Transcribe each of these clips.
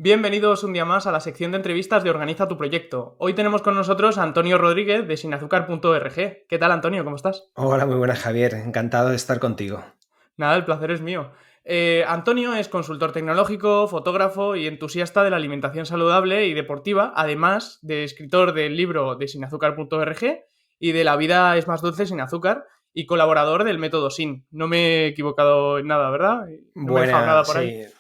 Bienvenidos un día más a la sección de entrevistas de Organiza tu Proyecto. Hoy tenemos con nosotros a Antonio Rodríguez de sinazúcar.org. ¿Qué tal, Antonio? ¿Cómo estás? Hola, muy buenas, Javier. Encantado de estar contigo. Nada, el placer es mío. Antonio es consultor tecnológico, fotógrafo y entusiasta de la alimentación saludable y deportiva, además de escritor del libro de sinazúcar.org y de La vida es más dulce sin azúcar y colaborador del método SIN. No me he equivocado en nada, ¿verdad? No me he dejado Buena, nada por ahí. sí.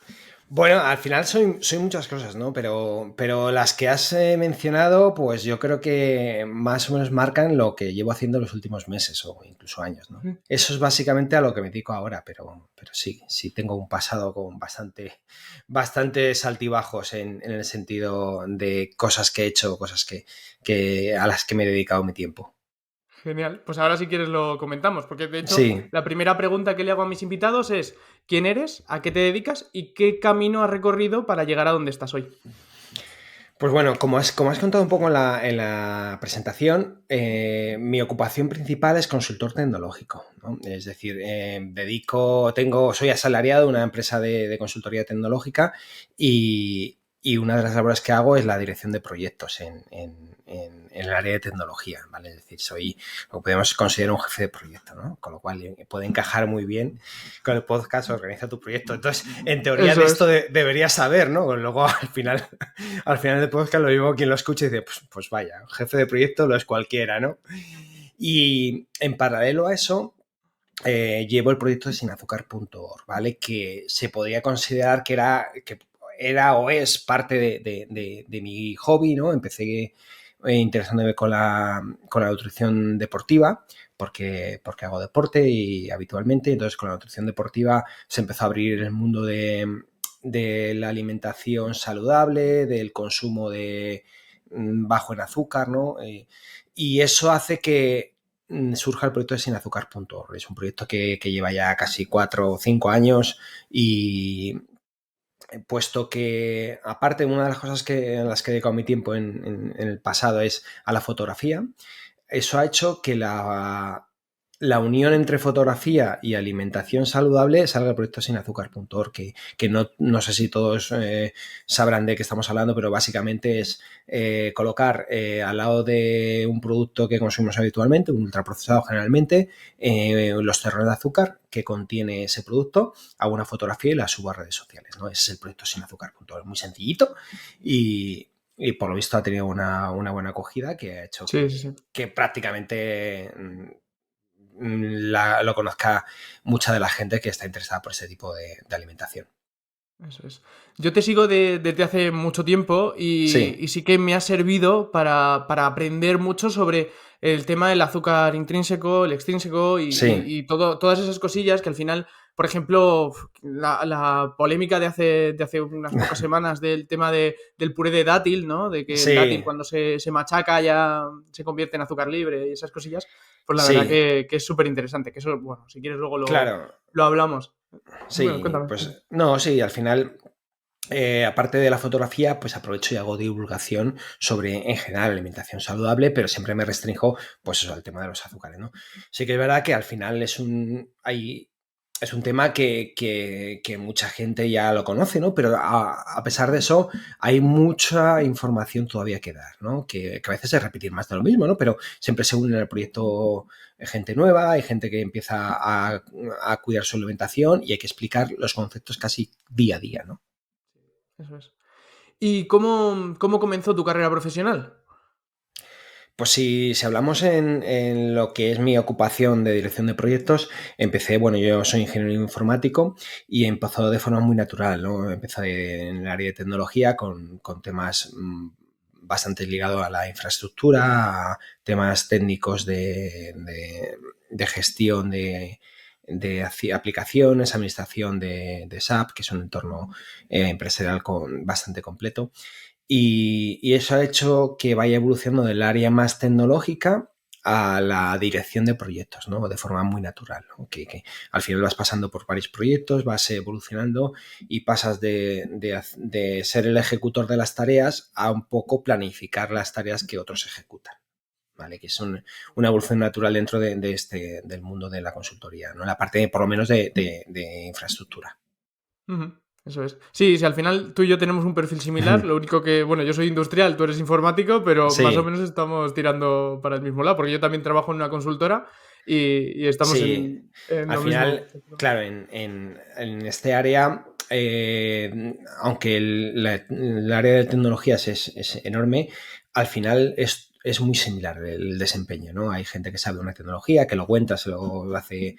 Bueno, al final soy muchas cosas, ¿no? Pero las que has mencionado, pues yo creo que más o menos marcan lo que llevo haciendo los últimos meses o incluso años, ¿no? Eso es básicamente a lo que me dedico ahora, pero sí tengo un pasado con bastantes altibajos en el sentido de cosas que he hecho, cosas a las que me he dedicado mi tiempo. Genial, pues ahora si quieres lo comentamos, porque de hecho Sí. la primera pregunta que le hago a mis invitados es ¿quién eres? ¿A qué te dedicas? ¿Y qué camino has recorrido para llegar a donde estás hoy? Pues bueno, como has contado un poco en la presentación, mi ocupación principal es consultor tecnológico, ¿no? Es decir, soy asalariado de una empresa de consultoría tecnológica y una de las labores que hago es la dirección de proyectos en el área de tecnología, ¿vale? Es decir, soy lo que podemos considerar un jefe de proyecto, ¿no? Con lo cual puede encajar muy bien con el podcast Organiza tu proyecto. Entonces, en teoría de Eso esto es. deberías saber, ¿no? Luego al final del podcast lo mismo quien lo escucha y dice, pues vaya, jefe de proyecto lo es cualquiera, ¿no? Y en paralelo a eso, llevo el proyecto de sinazúcar.org, ¿vale? Que se podría considerar que era o es parte de mi hobby, ¿no? Empecé interesándome con la nutrición deportiva, porque hago deporte y habitualmente, entonces con la nutrición deportiva se empezó a abrir el mundo de la alimentación saludable, del consumo de bajo en azúcar, ¿no? Y eso hace que surja el proyecto de sinazúcar.org. Es un proyecto que lleva ya casi 4 o 5 años y puesto que, aparte, una de las cosas en las que he dedicado mi tiempo en el pasado es a la fotografía, eso ha hecho que la unión entre fotografía y alimentación saludable salga el proyecto sinazúcar.org, que no sé si todos sabrán de qué estamos hablando, pero básicamente es colocar al lado de un producto que consumimos habitualmente, un ultraprocesado generalmente, los terrones de azúcar que contiene ese producto, hago una fotografía y la subo a redes sociales, ¿no? Ese es el proyecto sinazúcar.org, muy sencillito y por lo visto ha tenido una buena acogida que ha hecho Sí, sí, sí. que prácticamente lo conozca mucha de la gente que está interesada por ese tipo de alimentación. Eso es. Yo te sigo desde hace mucho tiempo Sí, y sí que me ha servido para aprender mucho sobre el tema del azúcar intrínseco, el extrínseco sí, y todas esas cosillas que al final, por ejemplo, la polémica de hace unas pocas semanas del tema del puré de dátil, ¿no? De que el dátil sí, cuando se machaca ya se convierte en azúcar libre y esas cosillas, pues la verdad sí, que es súper interesante. Que eso, bueno, si quieres luego claro, lo hablamos. Bueno, sí, cuéntame. pues no, sí, al final aparte de la fotografía, pues aprovecho y hago divulgación sobre, en general, alimentación saludable, pero siempre me restringo, pues eso, al tema de los azúcares, ¿no? Sí que es verdad que al final es un tema que mucha gente ya lo conoce, ¿no? Pero a pesar de eso, hay mucha información todavía que dar, ¿no? Que a veces es repetir más de lo mismo, ¿no? Pero siempre se une en el proyecto gente nueva, hay gente que empieza a cuidar su alimentación y hay que explicar los conceptos casi día a día, ¿no? Eso es. ¿Y cómo comenzó tu carrera profesional? Pues si hablamos en lo que es mi ocupación de dirección de proyectos, bueno, yo soy ingeniero informático y empezó de forma muy natural, ¿no? Empecé en el área de tecnología con temas bastante ligados a la infraestructura, a temas técnicos de gestión de aplicaciones, administración de SAP, que es un entorno empresarial bastante completo. Y eso ha hecho que vaya evolucionando del área más tecnológica a la dirección de proyectos, ¿no? De forma muy natural, ¿no? Que al final vas pasando por varios proyectos, vas evolucionando y pasas de ser el ejecutor de las tareas a un poco planificar las tareas que otros ejecutan, ¿vale? Que es una evolución natural dentro del mundo de la consultoría, ¿no? La parte, por lo menos, de infraestructura. Ujú. Eso es. Sí, sí, al final tú y yo tenemos un perfil similar, lo único que, bueno, yo soy industrial, tú eres informático, pero más o Sí, menos estamos tirando para el mismo lado, porque yo también trabajo en una consultora y estamos sí. en Al lo mismo. final, claro, en este área, aunque el área de tecnologías es enorme, al final es muy similar el desempeño, ¿no? Hay gente que sabe una tecnología, que lo cuenta, se lo hace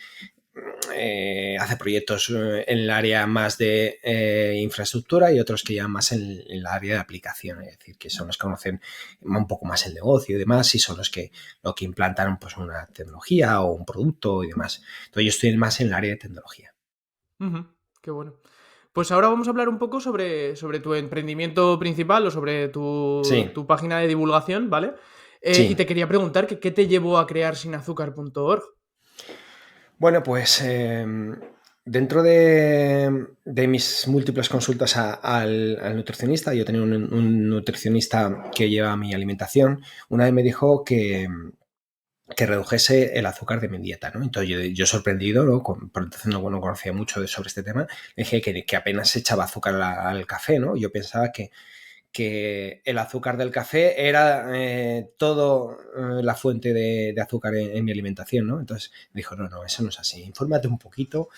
proyectos en el área más de infraestructura y otros que llevan más en el área de aplicación, es decir, que son los que conocen un poco más el negocio y demás, y son lo que implantan pues, una tecnología o un producto y demás. Entonces yo estoy más en el área de tecnología. Ujú, qué bueno. Pues ahora vamos a hablar un poco sobre tu emprendimiento principal o sobre Sí, tu página de divulgación, ¿vale? Y sí. te quería preguntar que qué te llevó a crear sinazúcar.org. Bueno, pues dentro de mis múltiples consultas al nutricionista, yo tenía un nutricionista que lleva mi alimentación, una vez me dijo que redujese el azúcar de mi dieta, ¿no? Entonces yo sorprendido, ¿no? Por entonces no conocía mucho sobre este tema, le dije que apenas se echaba azúcar al café, ¿no? Yo pensaba que el azúcar del café era todo la fuente de azúcar en mi alimentación, ¿no? Entonces dijo, no, eso no es así, infórmate un poquito.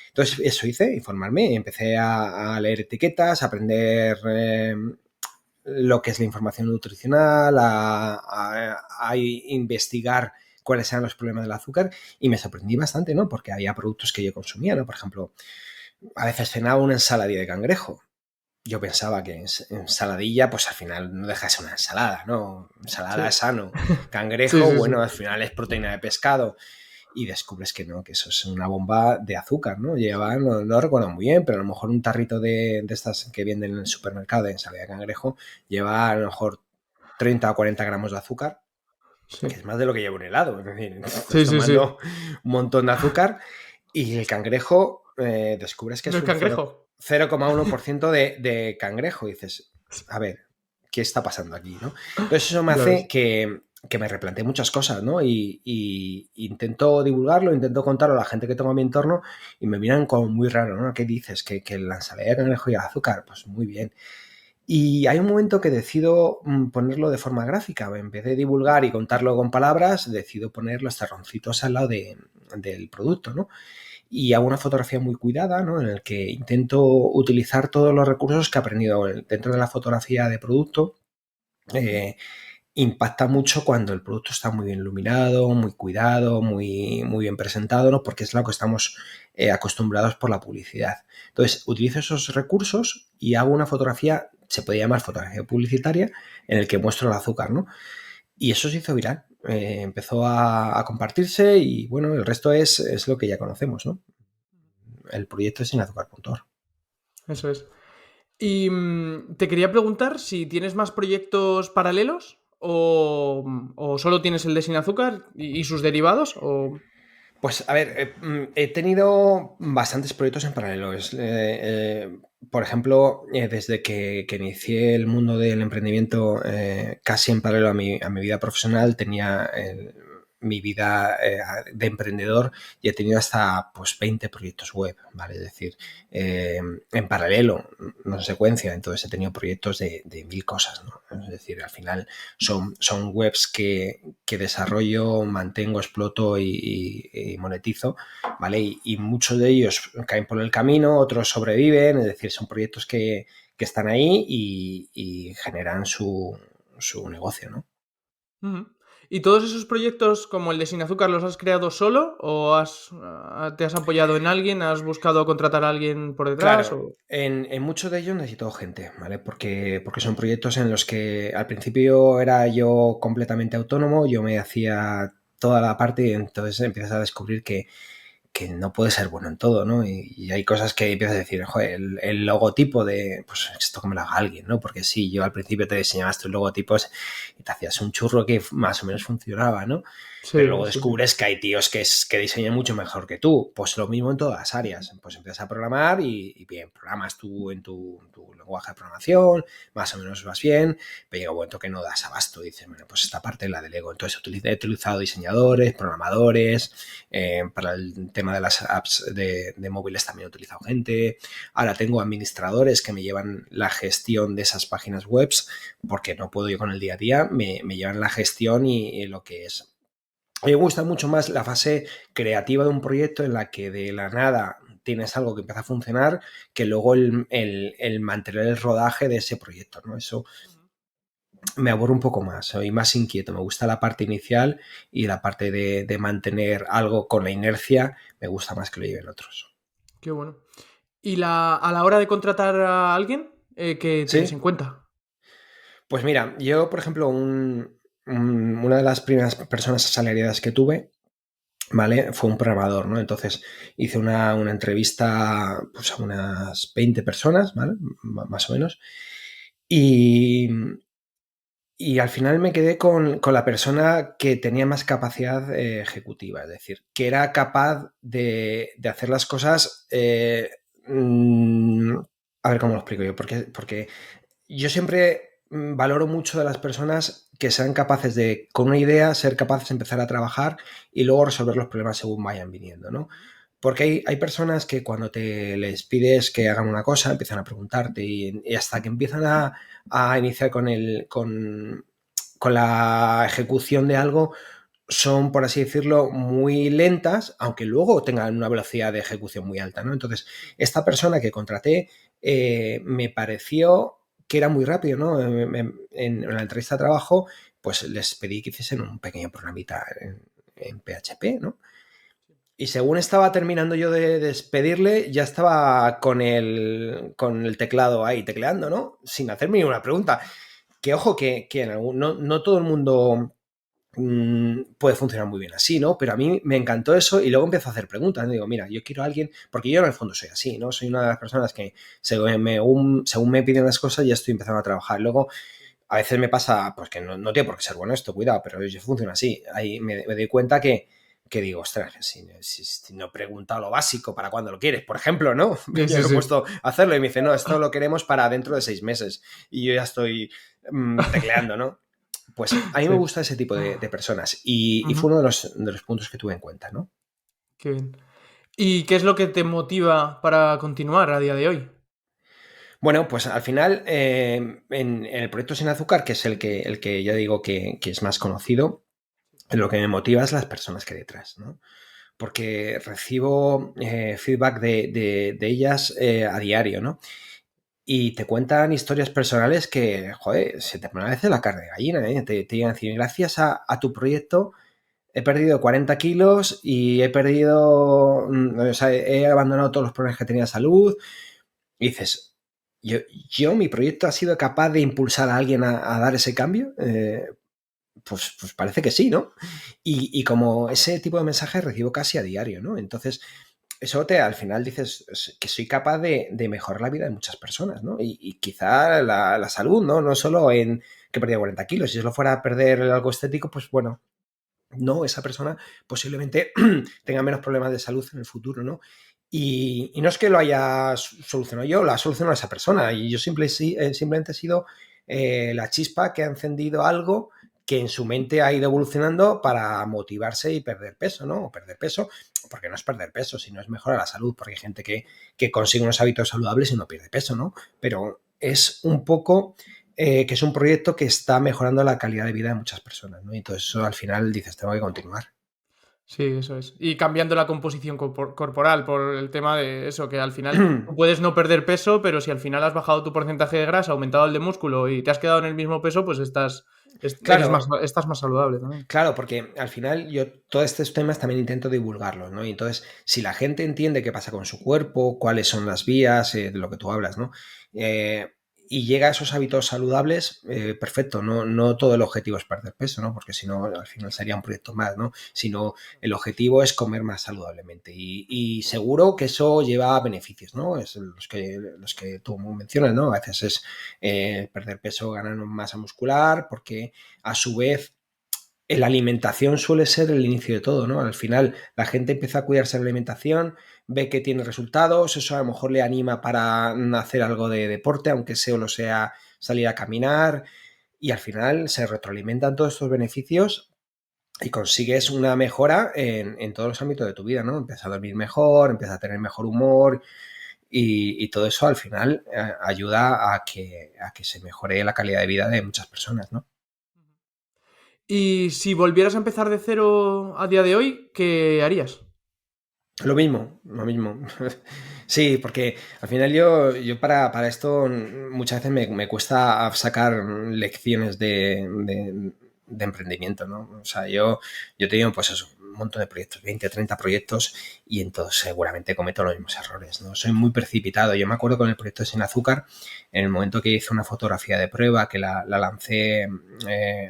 Entonces eso hice, informarme, empecé a leer etiquetas, a aprender lo que es la información nutricional, a investigar cuáles eran los problemas del azúcar y me sorprendí bastante, ¿no? Porque había productos que yo consumía, ¿no? Por ejemplo, a veces cenaba una ensaladilla de cangrejo. Yo pensaba que ensaladilla, pues al final no deja de ser una ensalada, ¿no? Ensalada Sí. es sano. Sí, Cangrejo, sí, sí. bueno, al final es proteína de pescado. Y descubres que no, que eso es una bomba de azúcar, ¿no? Lleva, no recuerdo muy bien, pero a lo mejor un tarrito de estas que venden en el supermercado de ensalada de cangrejo lleva a lo mejor 30 o 40 gramos de azúcar, Sí, que es más de lo que lleva un helado. Es decir, estás sí, sí, sí. tomando un montón de azúcar y el cangrejo descubres que ¿No es es un cangrejo? 0,1% de cangrejo. Y dices, a ver, ¿qué está pasando aquí? ¿No? Entonces eso me Ya hace ves. que me replanteé muchas cosas, ¿no? Y intento divulgarlo, intento contarlo a la gente que tengo a mi entorno y me miran como muy raro, ¿no? ¿Qué dices? ¿Que la ensalada de cangrejo y el azúcar? Pues muy bien. Y hay un momento que decido ponerlo de forma gráfica. En vez de divulgar y contarlo con palabras, decido poner los terroncitos al lado del producto, ¿no? Y hago una fotografía muy cuidada, ¿no? En el que intento utilizar todos los recursos que he aprendido dentro de la fotografía de producto. eh, Impacta mucho cuando el producto está muy bien iluminado, muy cuidado, muy bien presentado, ¿no? Porque es lo que estamos acostumbrados por la publicidad. Entonces, utilizo esos recursos y hago una fotografía, se puede llamar fotografía publicitaria, en el que muestro el azúcar, ¿no? Y eso se hizo viral. Empezó a compartirse y, bueno, el resto es lo que ya conocemos, ¿no? El proyecto es sinazúcar.org. Eso es. Y te quería preguntar si tienes más proyectos paralelos o solo tienes el de sin azúcar y sus derivados o... Pues a ver, he tenido bastantes proyectos en paralelo. Por ejemplo, desde que inicié el mundo del emprendimiento casi en paralelo a mi vida profesional, tenía mi vida de emprendedor y he tenido hasta pues 20 proyectos web, ¿vale? Es decir, en paralelo, no en secuencia, entonces he tenido proyectos de mil cosas, ¿no? Es decir, al final son webs que desarrollo, mantengo, exploto y monetizo, ¿vale? Y muchos de ellos caen por el camino, otros sobreviven, es decir, son proyectos que están ahí y generan su negocio, ¿no? Ujú. ¿Y todos esos proyectos como el de sin azúcar los has creado solo o te has apoyado en alguien, has buscado contratar a alguien por detrás Claro, o... en muchos de ellos necesito gente, ¿vale? Porque son proyectos en los que al principio era yo completamente autónomo, yo me hacía toda la parte y entonces empiezas a descubrir que no puede ser bueno en todo, ¿no? Y hay cosas que empiezas a decir, joder, el logotipo de, pues esto que me lo haga alguien, ¿no? Porque sí, yo al principio te diseñabas tus logotipos y te hacías un churro que más o menos funcionaba, ¿no? Pero Sí, luego sí, sí. descubres que hay tíos que diseñan mucho mejor que tú. Pues lo mismo en todas las áreas. Pues empiezas a programar y bien, programas tú en tu lenguaje de programación, más o menos vas bien, pero llega un momento que no das abasto. Dices, bueno, pues esta parte la delego. Entonces he utilizado diseñadores, programadores, para el tema tema de las apps de móviles también he utilizado gente. Ahora tengo administradores que me llevan la gestión de esas páginas web, porque no puedo yo con el día a día, me llevan la gestión y lo que es. A mí me gusta mucho más la fase creativa de un proyecto en la que de la nada tienes algo que empieza a funcionar que luego el mantener el rodaje de ese proyecto, ¿no? Eso me aburre un poco más, soy más inquieto, me gusta la parte inicial y la parte de mantener algo con la inercia me gusta más que lo lleven otros. Qué bueno. ¿Y a la hora de contratar a alguien, qué tienes en ¿Sí? cuenta? Pues mira, yo, por ejemplo, una de las primeras personas asalariadas que tuve, ¿vale? Fue un programador, ¿no? Entonces hice una entrevista pues, a unas 20 personas, ¿vale? Más o menos. Y, y al final me quedé con la persona que tenía más capacidad ejecutiva, es decir, que era capaz de hacer las cosas. Mm, a ver cómo lo explico yo, porque yo siempre valoro mucho de las personas que sean capaces de, con una idea, ser capaces de empezar a trabajar y luego resolver los problemas según vayan viniendo, ¿no? Porque hay personas que cuando te les pides que hagan una cosa, empiezan a preguntarte y hasta que empiezan a iniciar con la ejecución de algo, son, por así decirlo, muy lentas, aunque luego tengan una velocidad de ejecución muy alta, ¿no? Entonces, esta persona que contraté me pareció que era muy rápido, ¿no? En la entrevista de trabajo, pues les pedí que hiciesen un pequeño programita en PHP, ¿no? Y según estaba terminando yo de despedirle, ya estaba con el teclado ahí tecleando, ¿no? Sin hacerme ninguna pregunta. Que ojo, que en algún, no todo el mundo puede funcionar muy bien así, ¿no? Pero a mí me encantó eso y luego empiezo a hacer preguntas. ¿No? Digo, mira, yo quiero a alguien, porque yo en el fondo soy así, ¿no? Soy una de las personas que según me piden las cosas ya estoy empezando a trabajar. Luego, a veces me pasa, pues que no tiene por qué ser bueno esto, cuidado, pero yo funciona así. Ahí me doy cuenta que digo, ostras, si no he preguntado lo básico para cuándo lo quieres, por ejemplo, ¿no? Sí, Yo sí, me he sí. puesto a hacerlo y me dice, no, esto lo queremos para dentro de 6 meses. Y yo ya estoy tecleando, ¿no? Pues a mí me Sí. gusta ese tipo de personas y Ujú. fue uno de los puntos que tuve en cuenta, ¿no? Qué bien. ¿Y qué es lo que te motiva para continuar a día de hoy? Bueno, pues al final, en el proyecto Sin Azúcar, que es el que ya digo que es más conocido, lo que me motiva es las personas que hay detrás, ¿no? Porque recibo feedback de ellas a diario, ¿no? Y te cuentan historias personales que, joder, se te pone a veces la carne de gallina, ¿eh? Te iban a decir, gracias a tu proyecto he perdido 40 kilos y he perdido, o sea, he abandonado todos los problemas que tenía de salud. Y dices, mi proyecto ha sido capaz de impulsar a alguien a dar ese cambio. Pues parece que sí, ¿no? Y como ese tipo de mensajes recibo casi a diario, ¿no? Entonces, eso al final dices que soy capaz de mejorar la vida de muchas personas, ¿no? Y quizá la salud, ¿no? No solo en que he perdido 40 kilos. Si solo fuera a perder algo estético, pues bueno, no, esa persona posiblemente tenga menos problemas de salud en el futuro, ¿no? Y no es que lo haya solucionado yo, lo ha solucionado esa persona. Y yo simplemente he sido la chispa que ha encendido algo que en su mente ha ido evolucionando para motivarse y perder peso, ¿no? O perder peso, porque no es perder peso, sino es mejorar la salud, porque hay gente que consigue unos hábitos saludables y no pierde peso, ¿no? Pero es un poco que es un proyecto que está mejorando la calidad de vida de muchas personas, ¿no? Y entonces eso al final dices, tengo que continuar. Sí, eso es. Y cambiando la composición corporal por el tema de eso, que al final tú puedes no perder peso, pero si al final has bajado tu porcentaje de grasa, aumentado el de músculo y te has quedado en el mismo peso, pues Claro, estás más saludable también. claro, porque al final yo todos estos temas también intento divulgarlos, ¿no? Y entonces, si la gente entiende qué pasa con su cuerpo, cuáles son las vías, de lo que tú hablas, ¿no? Eh, y llega a esos hábitos saludables, perfecto, no todo el objetivo es perder peso, ¿no? Porque si no, al final sería un proyecto más, ¿no? Sino el objetivo es comer más saludablemente. Y seguro que eso lleva a beneficios, ¿no? Es los que tú mencionas, ¿no? A veces es perder peso, ganar masa muscular, porque a su vez la alimentación suele ser el inicio de todo, ¿no? Al final la gente empieza a cuidarse de la alimentación, ve que tiene resultados, eso a lo mejor le anima para hacer algo de deporte, aunque solo sea salir a caminar, y al final se retroalimentan todos estos beneficios y consigues una mejora en todos los ámbitos de tu vida, ¿no? Empiezas a dormir mejor, empiezas a tener mejor humor y todo eso al final ayuda a que se mejore la calidad de vida de muchas personas, ¿no? Y si volvieras a empezar de cero a día de hoy, ¿qué harías? Lo mismo, lo mismo. Sí, porque al final yo para esto muchas veces me cuesta sacar lecciones de emprendimiento, ¿no? O sea, yo he tenido pues eso, un montón de proyectos, 20, 30 proyectos y en todos seguramente cometo los mismos errores, ¿no? Soy muy precipitado. Yo me acuerdo con el proyecto de Sin Azúcar, en el momento que hice una fotografía de prueba, que la lancé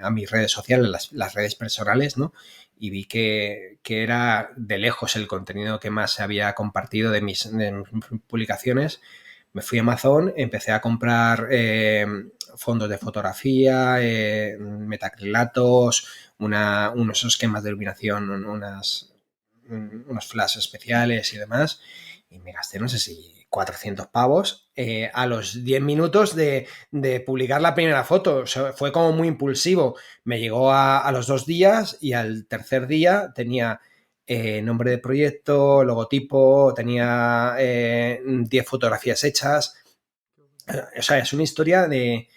a mis redes sociales, las redes personales, ¿no? Y vi que era de lejos el contenido que más se había compartido de mis publicaciones. Me fui a Amazon, empecé a comprar fondos de fotografía, metacrilatos, unos esquemas de iluminación, unos flash especiales y demás. Y me gasté, no sé si 400 pavos a los 10 minutos de publicar la primera foto. O sea, fue como muy impulsivo. Me llegó a los 2 días y al tercer día tenía nombre de proyecto, logotipo, tenía 10 fotografías hechas. O sea, es una historia de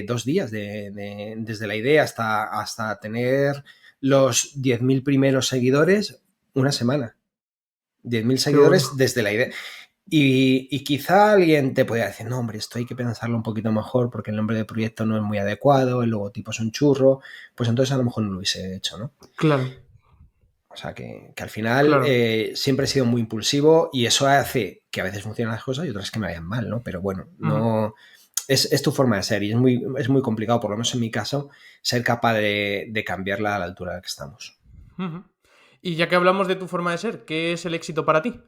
2 días, desde la idea hasta tener los 10.000 primeros seguidores, una semana. 10.000 Qué seguidores bueno. desde la idea. Y quizá alguien te podría decir, no, hombre, esto hay que pensarlo un poquito mejor porque el nombre del proyecto no es muy adecuado, el logotipo es un churro, pues entonces a lo mejor no lo hubiese hecho, ¿no? Claro, O sea, que al final claro. siempre he sido muy impulsivo y eso hace que a veces funcionen las cosas y otras que me vayan mal, ¿no? Pero bueno, Ujú, no es tu forma de ser y es muy complicado, por lo menos en mi caso, ser capaz de cambiarla a la altura a la que estamos. ujú. Y ya que hablamos de tu forma de ser, ¿qué es el éxito para ti?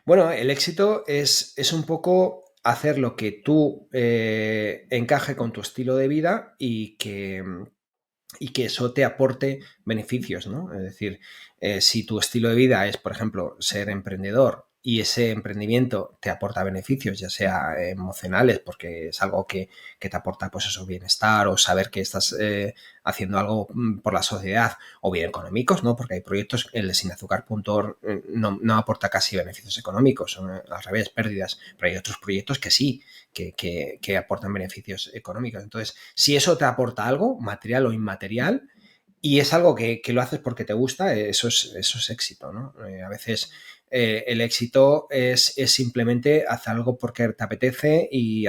Bueno, el éxito es un poco hacer lo que tú encaje con tu estilo de vida y que eso te aporte beneficios, ¿no? Es decir, si tu estilo de vida es, por ejemplo, ser emprendedor y ese emprendimiento te aporta beneficios, ya sea emocionales, porque es algo que te aporta, pues eso, bienestar o saber que estás haciendo algo por la sociedad, o bien económicos, ¿no? Porque hay proyectos, el de sinazúcar.org no aporta casi beneficios económicos, son al revés, pérdidas, pero hay otros proyectos que sí, que aportan beneficios económicos. Entonces, si eso te aporta algo, material o inmaterial, y es algo que lo haces porque te gusta, eso es éxito, ¿no? A veces el éxito es simplemente hacer algo porque te apetece y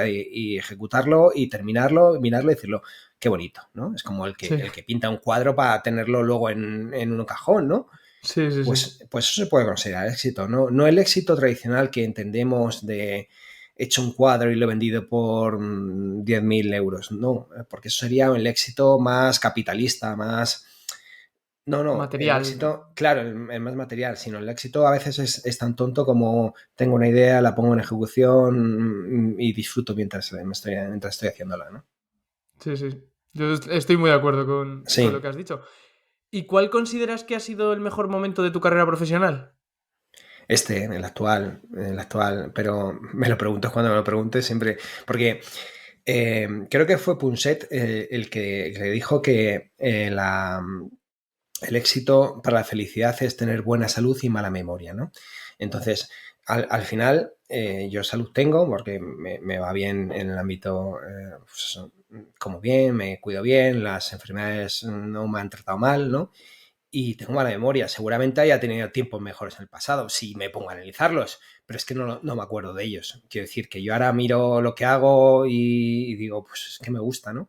ejecutarlo y terminarlo, mirarlo y decirlo, qué bonito, ¿no? Es como Sí, el que pinta un cuadro para tenerlo luego en un cajón, ¿no? sí, sí, sí. Pues eso se puede considerar éxito, ¿no? No el éxito tradicional que entendemos de he hecho un cuadro y lo he vendido por 10.000 euros, no, porque eso sería el éxito más capitalista, más... No, no, el Material. éxito, claro, el más material, sino el éxito a veces es tan tonto como tengo una idea, la pongo en ejecución y disfruto mientras estoy haciéndola, ¿no? Sí, sí. Yo estoy muy de acuerdo con lo Sí, que has dicho. ¿Y cuál consideras que ha sido el mejor momento de tu carrera profesional? el actual, pero me lo pregunto cuando me lo preguntes siempre, porque creo que fue Punset el que dijo que el éxito para la felicidad es tener buena salud y mala memoria, ¿no? Entonces, al final, yo salud tengo porque me va bien en el ámbito, pues como bien, me cuido bien, las enfermedades no me han tratado mal, ¿no? Y tengo mala memoria. Seguramente haya tenido tiempos mejores en el pasado, si me pongo a analizarlos, pero es que no me acuerdo de ellos. Quiero decir que yo ahora miro lo que hago y digo, pues es que me gusta, ¿no?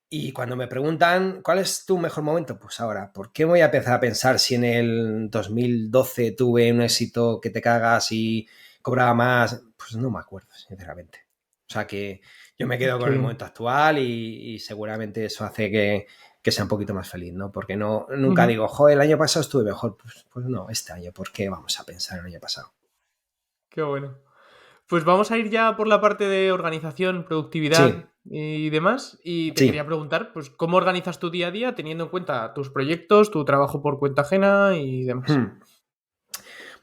Y cuando me preguntan, ¿cuál es tu mejor momento? Pues ahora, ¿por qué voy a empezar a pensar si en el 2012 tuve un éxito que te cagas y cobraba más? Pues no me acuerdo, sinceramente. O sea que yo me quedo Qué con el bien. momento actual y seguramente eso hace que sea un poquito más feliz, ¿no? Porque nunca Ujú. digo, joder, el año pasado estuve mejor. Pues no, este año, ¿por qué vamos a pensar en el año pasado? Qué bueno. Pues vamos a ir ya por la parte de organización, Sí, productividad y demás. Y te quería sí. preguntar, pues, ¿cómo organizas tu día a día teniendo en cuenta tus proyectos, tu trabajo por cuenta ajena y demás? Hmm.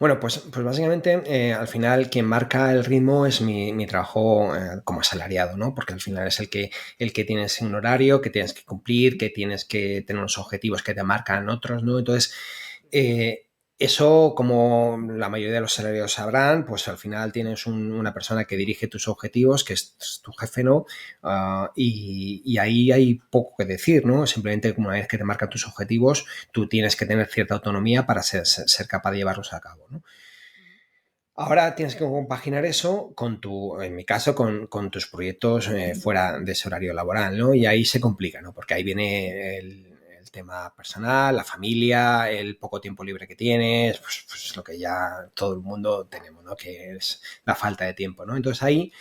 Bueno, pues básicamente al final quien marca el ritmo es mi trabajo como asalariado, ¿no? Porque al final es el que tienes un horario, que tienes que cumplir, que tienes que tener unos objetivos que te marcan otros, ¿no? Entonces, eh, eso, como la mayoría de los salarios sabrán, pues al final tienes una persona que dirige tus objetivos, que es tu jefe, ¿no? Y ahí hay poco que decir, ¿no? Simplemente una vez que te marcan tus objetivos, tú tienes que tener cierta autonomía para ser capaz de llevarlos a cabo, ¿no? Ahora tienes que compaginar eso en mi caso, con tus proyectos fuera de ese horario laboral, ¿no? Y ahí se complica, ¿no? Porque ahí viene el tema personal, la familia, el poco tiempo libre que tienes, pues lo que ya todo el mundo tenemos, ¿no? Que es la falta de tiempo, ¿no? Entonces ahí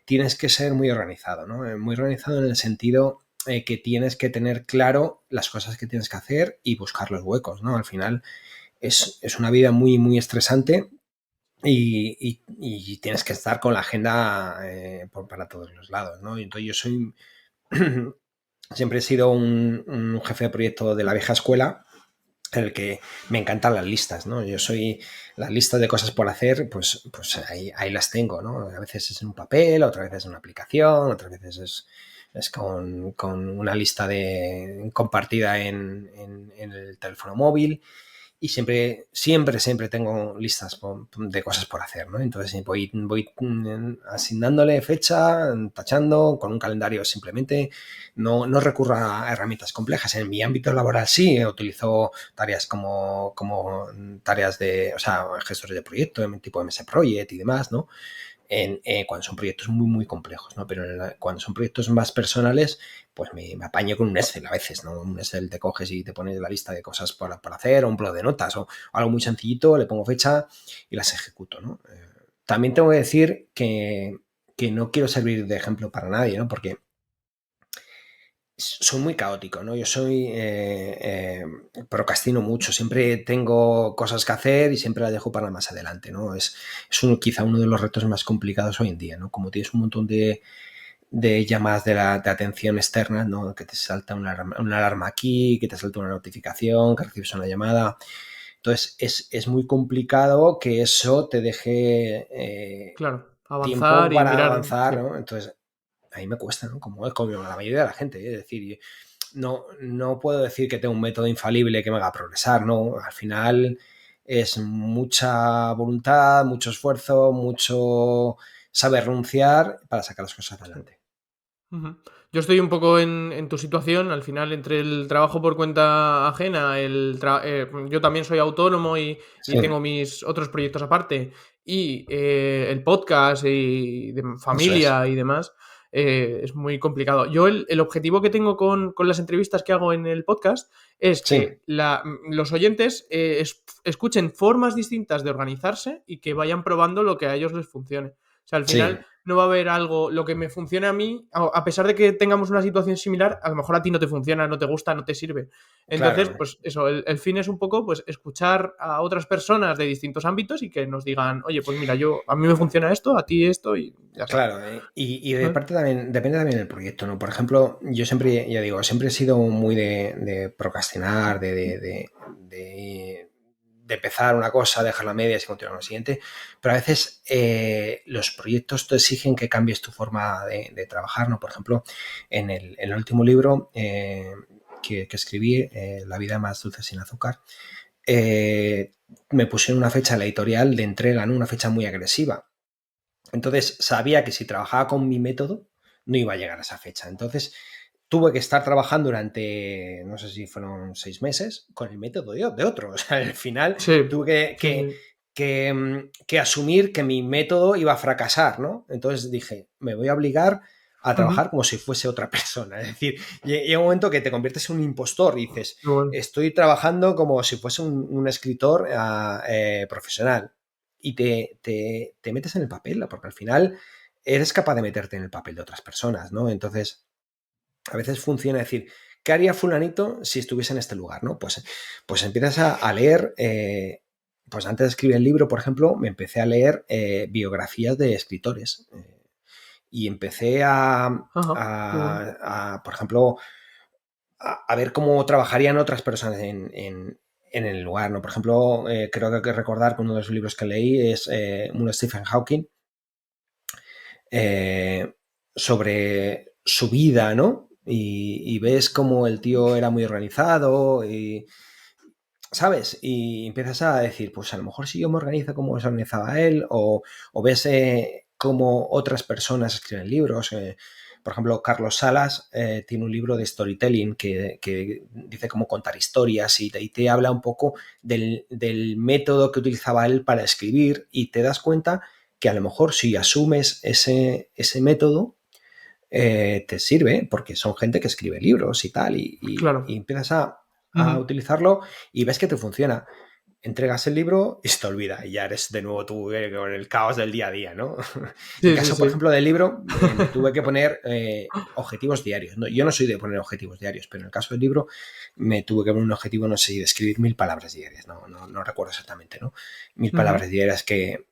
tienes que ser muy organizado, ¿no? Muy organizado en el sentido que tienes que tener claro las cosas que tienes que hacer y buscar los huecos, ¿no? Al final es una vida muy, muy estresante y tienes que estar con la agenda para todos los lados, ¿no? Y entonces yo soy, siempre he sido un jefe de proyecto de la vieja escuela, en el que me encantan las listas, ¿no? Yo soy las listas de cosas por hacer, pues ahí las tengo, ¿no? A veces es en un papel, otras veces en una aplicación, otras veces es con una lista compartida en el teléfono móvil y siempre tengo listas de cosas por hacer, ¿no? Entonces voy asignándole fecha, tachando, con un calendario simplemente. No recurro a herramientas complejas. En mi ámbito laboral sí, utilizo tareas como tareas o sea, gestores de proyecto, tipo MS Project y demás, ¿no? Cuando son proyectos muy, muy complejos, ¿no? Pero cuando son proyectos más personales, pues me apaño con un Excel a veces, ¿no? Un Excel te coges y te pones la lista de cosas por hacer, o un blog de notas, o algo muy sencillito, le pongo fecha y las ejecuto, ¿no? También tengo que decir que no quiero servir de ejemplo para nadie, ¿no? Porque soy muy caótico, ¿no? Yo procrastino mucho, siempre tengo cosas que hacer y siempre las dejo para más adelante, ¿no? Quizá uno de los retos más complicados hoy en día, ¿no? Como tienes un montón de llamadas de atención externa, ¿no? Que te salta una alarma aquí, que te salta una notificación, que recibes una llamada. Entonces, es muy complicado que eso te deje Claro, tiempo avanzar y para mirar, avanzar, sí. ¿no? Entonces, a mí me cuesta, ¿no? Como la mayoría de la gente, es decir, no puedo decir que tengo un método infalible que me haga progresar, ¿no? Al final es mucha voluntad, mucho esfuerzo, mucho saber renunciar para sacar las cosas Sí. adelante. Ujú. Yo estoy un poco en tu situación, al final, entre el trabajo por cuenta ajena, yo también soy autónomo y Sí, tengo mis otros proyectos aparte, y el podcast y de eso es. familia y demás, es muy complicado. Yo el objetivo que tengo con las entrevistas que hago en el podcast es Sí, que los oyentes escuchen formas distintas de organizarse y que vayan probando lo que a ellos les funcione. O sea, al sí, final no va a haber algo, lo que me funcione a mí, a pesar de que tengamos una situación similar, a lo mejor a ti no te funciona, no te gusta, no te sirve. Entonces, claro. pues eso, el fin es un poco pues escuchar a otras personas de distintos ámbitos y que nos digan, oye, pues mira, a mí me funciona esto, a ti esto y ya está. Claro, y de ¿Vale? parte también, depende también del proyecto, ¿no? Por ejemplo, yo siempre, ya digo, siempre he sido muy de procrastinar, de empezar una cosa, dejarla a medias y continuar con la siguiente, pero a veces los proyectos te exigen que cambies tu forma de trabajar, ¿no? Por ejemplo, en el último libro que escribí, La vida más dulce sin azúcar, eh, me pusieron una fecha en la editorial de entrega, ¿no? Una fecha muy agresiva. Entonces sabía que si trabajaba con mi método no iba a llegar a esa fecha. Entonces tuve que estar trabajando durante, no sé si fueron 6 meses, con el método de otro. O sea, al final Sí, tuve sí, sí. que asumir que mi método iba a fracasar, ¿no? Entonces dije, me voy a obligar a Ujú. trabajar como si fuese otra persona. Es decir, llega un momento que te conviertes en un impostor y dices, Qué bueno. estoy trabajando como si fuese un escritor profesional y te metes en el papel, porque al final eres capaz de meterte en el papel de otras personas, ¿no? Entonces, a veces funciona decir, ¿qué haría fulanito si estuviese en este lugar, ¿no? Pues empiezas a leer, pues antes de escribir el libro, por ejemplo, me empecé a leer biografías de escritores y empecé Ajá, qué bueno. por ejemplo, a ver cómo trabajarían otras personas en el lugar, ¿no? Por ejemplo, creo que hay que recordar que uno de los libros que leí es uno de Stephen Hawking, eh, sobre su vida, ¿no? Y ves cómo el tío era muy organizado y, ¿sabes? Y empiezas a decir, pues a lo mejor si yo me organizo como se organizaba él, o ves cómo otras personas escriben libros. Por ejemplo, Carlos Salas tiene un libro de storytelling que dice cómo contar historias y te habla un poco del método que utilizaba él para escribir y te das cuenta que a lo mejor si asumes ese método, te sirve porque son gente que escribe libros y tal, y Claro. empiezas a Ujú. utilizarlo y ves que te funciona. Entregas el libro y se te olvida y ya eres de nuevo tú con el caos del día a día, ¿no? En el Sí, sí, caso, por sí. ejemplo, del libro, me tuve que poner objetivos diarios. ¿No? Yo no soy de poner objetivos diarios, pero en el caso del libro me tuve que poner un objetivo, no sé, de escribir 1000 palabras diarias, no recuerdo exactamente, ¿no? 1000 palabras Ujú. diarias que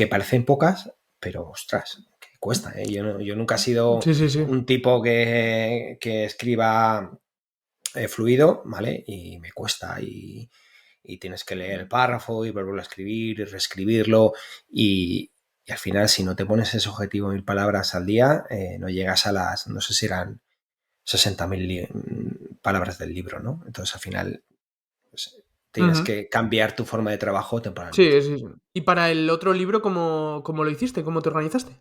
parecen pocas, pero ostras, que cuesta, ¿eh? Yo nunca he sido Sí, sí, sí. un tipo que escriba fluido, ¿vale? Y me cuesta y tienes que leer el párrafo y volverlo a escribir y reescribirlo y al final si no te pones ese objetivo de 1000 palabras al día, no llegas a las, no sé si eran 60.000 palabras del libro, ¿no? Entonces al final pues, tienes Ujú. que cambiar tu forma de trabajo Sí, temporalmente. sí, sí. ¿Y para el otro libro cómo lo hiciste? ¿Cómo te organizaste?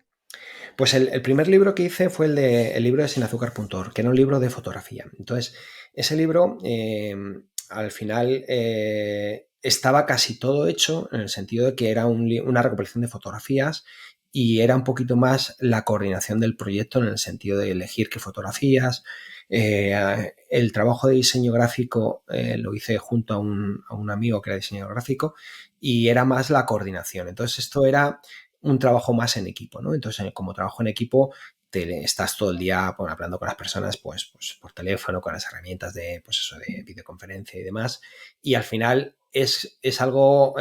Pues el primer libro que hice fue el libro de sinazúcar.org, que era un libro de fotografía. Entonces, ese libro, al final, estaba casi todo hecho en el sentido de que era una recopilación de fotografías y era un poquito más la coordinación del proyecto en el sentido de elegir qué fotografías. El trabajo de diseño gráfico lo hice junto a un amigo que era diseñador gráfico y era más la coordinación. Entonces, esto era un trabajo más en equipo, ¿no? Entonces, como trabajo en equipo, estás todo el día hablando con las personas, pues por teléfono, con las herramientas de, pues eso, de videoconferencia y demás. Y al final es algo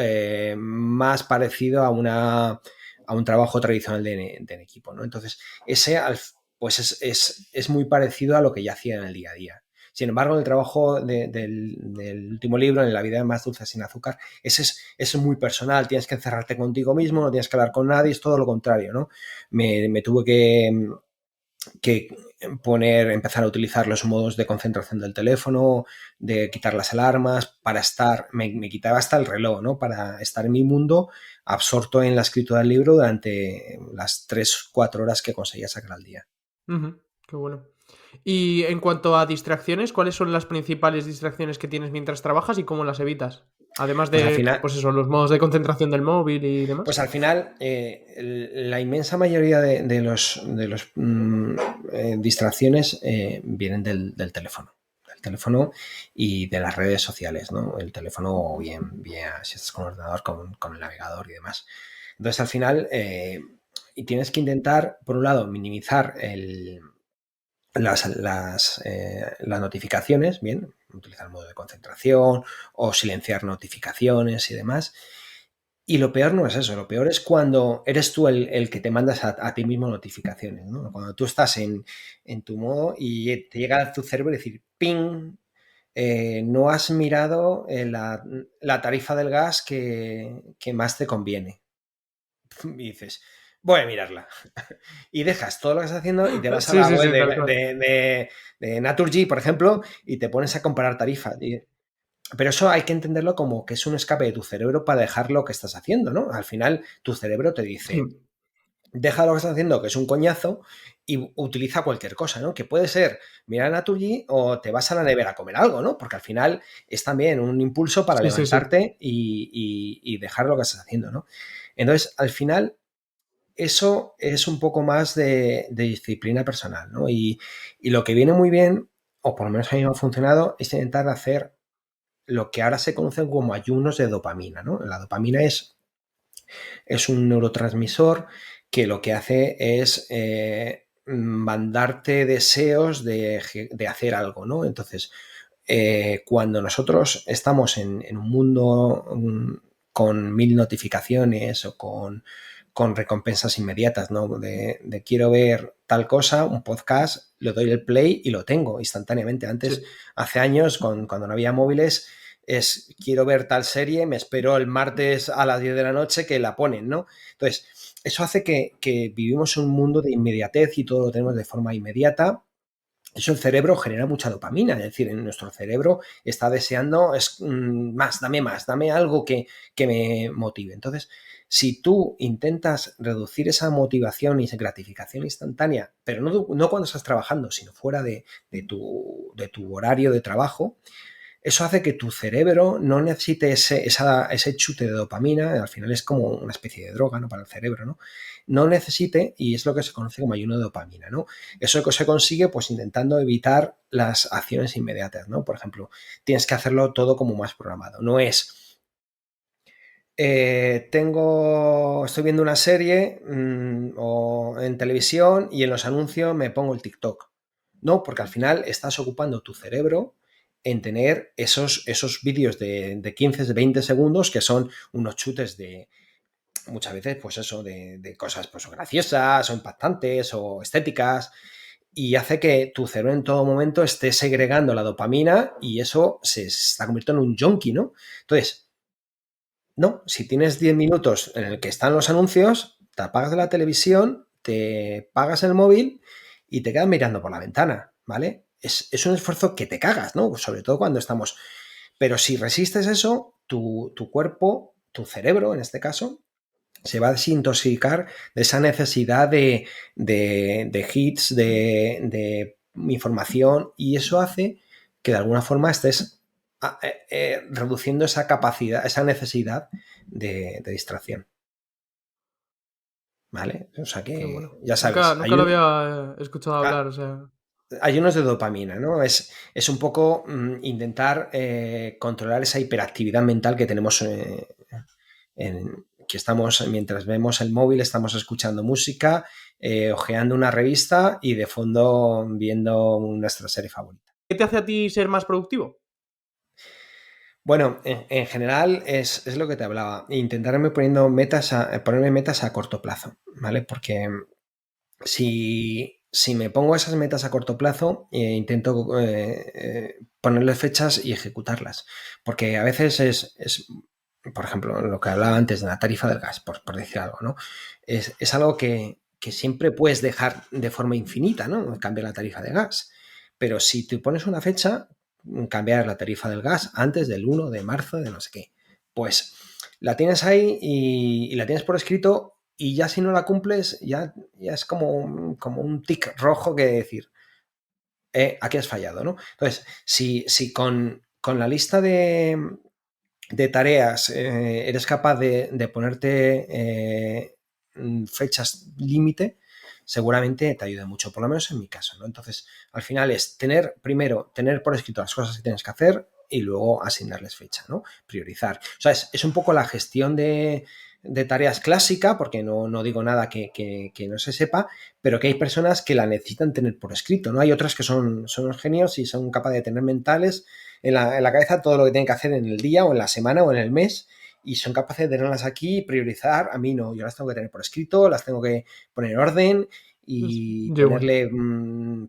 más parecido a un trabajo tradicional de en equipo, ¿no? Entonces, ese pues es muy parecido a lo que ya hacía en el día a día. Sin embargo, el trabajo del último libro, en La vida más dulce sin azúcar, ese es muy personal, tienes que encerrarte contigo mismo, no tienes que hablar con nadie, es todo lo contrario, ¿no? Me tuve que empezar a utilizar los modos de concentración del teléfono, de quitar las alarmas, para estar, me quitaba hasta el reloj, ¿no? Para estar en mi mundo absorto en la escritura del libro durante las 3 4 horas que conseguía sacar al día. Ujú. Qué bueno. Y en cuanto a distracciones, ¿cuáles son las principales distracciones que tienes mientras trabajas y cómo las evitas? Además Pues al de, final, pues eso, los modos de concentración del móvil y demás. Pues al final, la inmensa mayoría de los distracciones vienen del teléfono. Del teléfono y de las redes sociales, ¿no? El teléfono o bien si estás con el ordenador, con el navegador y demás. Entonces, al final, y tienes que intentar, por un lado, minimizar las notificaciones, bien, utilizar el modo de concentración o silenciar notificaciones y demás. Y lo peor no es eso, lo peor es cuando eres tú el que te mandas a ti mismo notificaciones, ¿no? Cuando tú estás en tu modo y te llega a tu cerebro y decir, ping, no has mirado la tarifa del gas que más te conviene. Y dices, voy a mirarla. Y dejas todo lo que estás haciendo y te vas a Sí, la sí, web sí, tal cual. de Naturgy, por ejemplo, y te pones a comparar tarifas. Pero eso hay que entenderlo como que es un escape de tu cerebro para dejar lo que estás haciendo, ¿no? Al final, tu cerebro te Sí, dice, deja lo que estás haciendo, que es un coñazo, y utiliza cualquier cosa, ¿no? Que puede ser mirar a Naturgy o te vas a la nevera a comer algo, ¿no? Porque al final es también un impulso para sí, sí, sí. levantarte y dejar lo que estás haciendo, ¿no? Entonces, al final, eso es un poco más de disciplina personal, ¿no? Y lo que viene muy bien, o por lo menos a mí me ha funcionado, es intentar hacer lo que ahora se conocen como ayunos de dopamina, ¿no? La dopamina es un neurotransmisor que lo que hace es mandarte deseos de hacer algo, ¿no? Entonces, cuando nosotros estamos en un mundo con 1000 notificaciones o con recompensas inmediatas, ¿no? De quiero ver tal cosa, un podcast, le doy el play y lo tengo instantáneamente. Antes, Sí. hace años, cuando no había móviles, es quiero ver tal serie, me espero el martes a las 10 de la noche que la ponen, ¿no? Entonces, eso hace que vivimos un mundo de inmediatez y todo lo tenemos de forma inmediata. Eso el cerebro genera mucha dopamina, es decir, en nuestro cerebro está deseando más, dame algo que me motive. Entonces, si tú intentas reducir esa motivación y esa gratificación instantánea, pero no cuando estás trabajando, sino fuera de tu horario de trabajo, eso hace que tu cerebro no necesite ese chute de dopamina, al final es como una especie de droga, ¿no? Para el cerebro, ¿no? No necesite, y es lo que se conoce como ayuno de dopamina, ¿no? Eso que se consigue pues intentando evitar las acciones inmediatas, ¿no? Por ejemplo, tienes que hacerlo todo como más programado. No es, estoy viendo una serie o en televisión y en los anuncios me pongo el TikTok. No, porque al final estás ocupando tu cerebro en tener esos vídeos de 15, de 20 segundos que son unos chutes de muchas veces, pues eso, de cosas pues graciosas o impactantes o estéticas y hace que tu cerebro en todo momento esté segregando la dopamina y eso se está convirtiendo en un junkie, ¿no? Entonces, no, si tienes 10 minutos en el que están los anuncios, te apagas de la televisión, te pagas el móvil y te quedas mirando por la ventana, ¿vale? Es un esfuerzo que te cagas, ¿no? Sobre todo cuando estamos... Pero si resistes eso, tu cuerpo, tu cerebro en este caso, se va a desintoxicar de esa necesidad de hits, de información y eso hace que de alguna forma estés reduciendo esa capacidad, esa necesidad de distracción. ¿Vale? O sea Qué que, bueno. ya Nunca, sabes, nunca lo había escuchado hablar, o sea. hay unos de dopamina, ¿no? Es un poco intentar controlar esa hiperactividad mental que tenemos que estamos, mientras vemos el móvil, estamos escuchando música, hojeando una revista y de fondo viendo nuestra serie favorita. ¿Qué te hace a ti ser más productivo? Bueno, en general es lo que te hablaba. Intentarme ponerme metas a corto plazo, ¿vale? Porque si me pongo esas metas a corto plazo, intento ponerle fechas y ejecutarlas. Porque a veces por ejemplo, lo que hablaba antes de la tarifa del gas, por decir algo, ¿no? Es algo que siempre puedes dejar de forma infinita, ¿no? Cambiar la tarifa de gas. Pero si te pones una fecha, cambiar la tarifa del gas antes del 1 de marzo de no sé qué, pues la tienes ahí y la tienes por escrito y ya si no la cumples, ya es como un tic rojo que decir, aquí has fallado, ¿no? Entonces, si con la lista de tareas eres capaz de ponerte fechas límite, seguramente te ayude mucho, por lo menos en mi caso, ¿no? Entonces, al final es primero tener por escrito las cosas que tienes que hacer y luego asignarles fecha, ¿no? Priorizar. O sea, es un poco la gestión de tareas clásica, porque no digo nada que no se sepa, pero que hay personas que la necesitan tener por escrito, ¿no? Hay otras que son los genios y son capaces de tener mentales en la cabeza todo lo que tienen que hacer en el día o en la semana o en el mes y son capaces de tenerlas aquí y priorizar. A mí no, yo las tengo que tener por escrito, las tengo que poner en orden y Yo igual. ponerle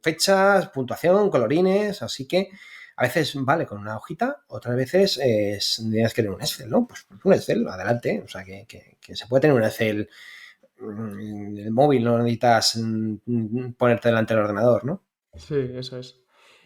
fechas, puntuación, colorines, así que a veces vale con una hojita, otras veces tienes que tener un Excel, ¿no? Pues un Excel, adelante, o sea que se puede tener un Excel en el móvil, no necesitas ponerte delante del ordenador, ¿no? Sí, eso es.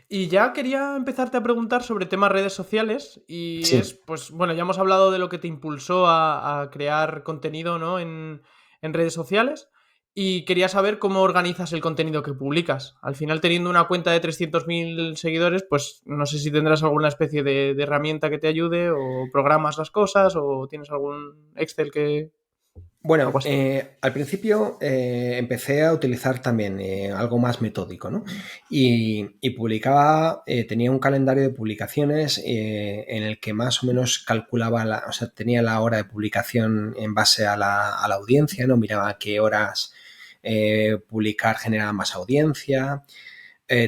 Y ya quería empezarte a preguntar sobre temas redes sociales y es, Sí. pues bueno, ya hemos hablado de lo que te impulsó a crear contenido, ¿no? En redes sociales y quería saber cómo organizas el contenido que publicas. Al final, teniendo una cuenta de 300.000 seguidores, pues no sé si tendrás alguna especie de herramienta que te ayude o programas las cosas o tienes algún Excel que... algo Bueno, así. al principio empecé a utilizar también algo más metódico, ¿no? Y publicaba, tenía un calendario de publicaciones en el que más o menos calculaba, o sea, tenía la hora de publicación en base a la audiencia, ¿no? Miraba a qué horas publicar generaba más audiencia.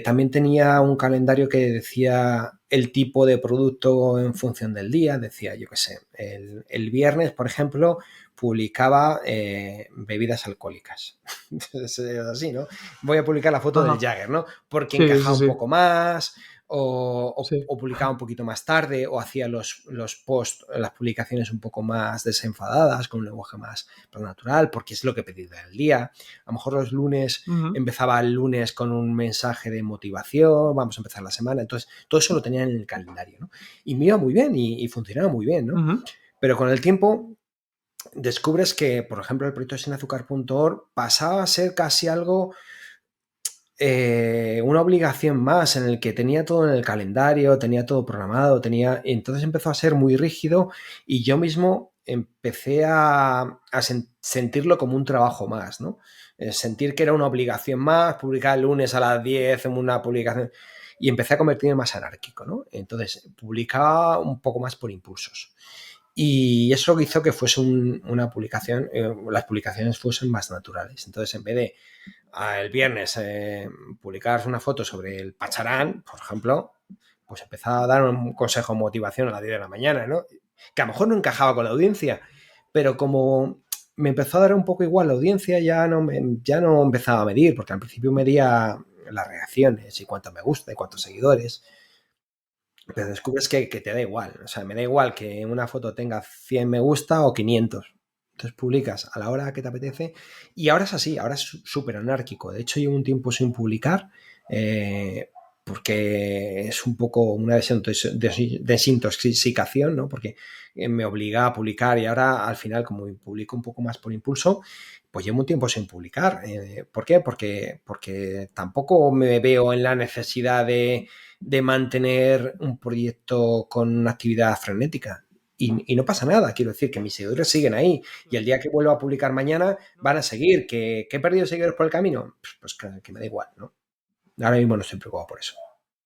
También tenía un calendario que decía el tipo de producto en función del día. Decía, yo qué sé, el viernes, por ejemplo, publicaba bebidas alcohólicas. Es así, ¿no? Voy a publicar la foto del Ajá. Jagger, ¿no? Porque Sí, encaja sí, un sí. poco más, Sí. o publicaba un poquito más tarde, o hacía los posts, las publicaciones un poco más desenfadadas, con un lenguaje más natural, porque es lo que pedía el día. A lo mejor los lunes Ujú, empezaba el lunes con un mensaje de motivación, vamos a empezar la semana. Entonces, todo eso lo tenía en el calendario, ¿no? Y me iba muy bien y funcionaba muy bien, ¿no? ujú. Pero con el tiempo descubres que, por ejemplo, el proyecto sinazúcar.org pasaba a ser casi algo, una obligación más, en el que tenía todo en el calendario, tenía todo programado, entonces empezó a ser muy rígido, y yo mismo empecé a sentirlo como un trabajo más, ¿no? Sentir que era una obligación más, publicar el lunes a las 10 en una publicación, y empecé a convertirme más anárquico, ¿no? Entonces publicaba un poco más por impulsos. Y eso lo que hizo que fuese una publicación, las publicaciones fuesen más naturales. Entonces, en vez de el viernes publicar una foto sobre el Pacharán, por ejemplo, pues empezaba a dar un consejo de motivación a las 10 de la mañana, ¿no? Que a lo mejor no encajaba con la audiencia, pero como me empezó a dar un poco igual la audiencia, ya no empezaba a medir, porque al principio medía las reacciones y cuánto me gusta y cuántos seguidores, pero descubres que te da igual. O sea, me da igual que una foto tenga 100 me gusta o 500. Entonces publicas a la hora que te apetece. Y ahora es así, ahora es súper anárquico. De hecho, llevo un tiempo sin publicar, eh, porque es un poco una desintoxicación, ¿no? Porque me obliga a publicar, y ahora al final, como publico un poco más por impulso, pues llevo un tiempo sin publicar. ¿Por qué? Porque tampoco me veo en la necesidad de mantener un proyecto con una actividad frenética. Y no pasa nada, quiero decir que mis seguidores siguen ahí, y el día que vuelva a publicar mañana van a seguir. ¿Que he perdido seguidores por el camino? Pues que me da igual, ¿no? Ahora mismo no estoy preocupado por eso.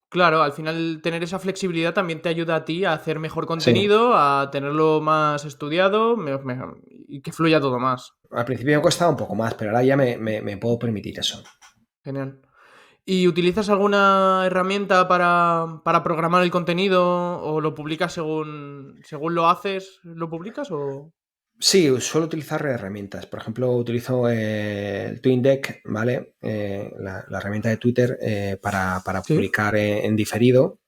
Claro, al final tener esa flexibilidad también te ayuda a ti a hacer mejor Sí, contenido, a tenerlo más estudiado y que fluya todo más. al principio me costaba un poco más, pero ahora ya me puedo permitir eso. Genial. ¿Y utilizas alguna herramienta para programar el contenido o lo publicas según lo haces, lo publicas o...? Sí, suelo utilizar herramientas. Por ejemplo, utilizo el TweetDeck, ¿vale? La herramienta de Twitter, para Sí. publicar en diferido.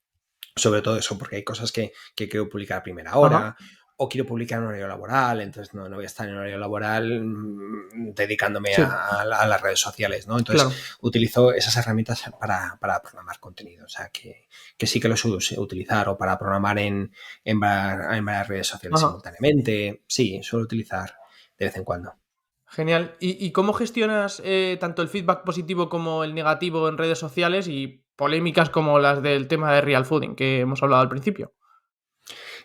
Sobre todo eso, porque hay cosas que quiero publicar a primera Ajá. hora, o quiero publicar en horario laboral, entonces no voy a estar en horario laboral, dedicándome Sí, a las redes sociales, ¿no? Entonces claro. utilizo esas herramientas para programar contenido, o sea, que sí que los suelo utilizar, o para programar en varias redes sociales Ajá. simultáneamente. Sí, suelo utilizar de vez en cuando. Genial. ¿Y cómo gestionas tanto el feedback positivo como el negativo en redes sociales y polémicas como las del tema de real fooding que hemos hablado al principio?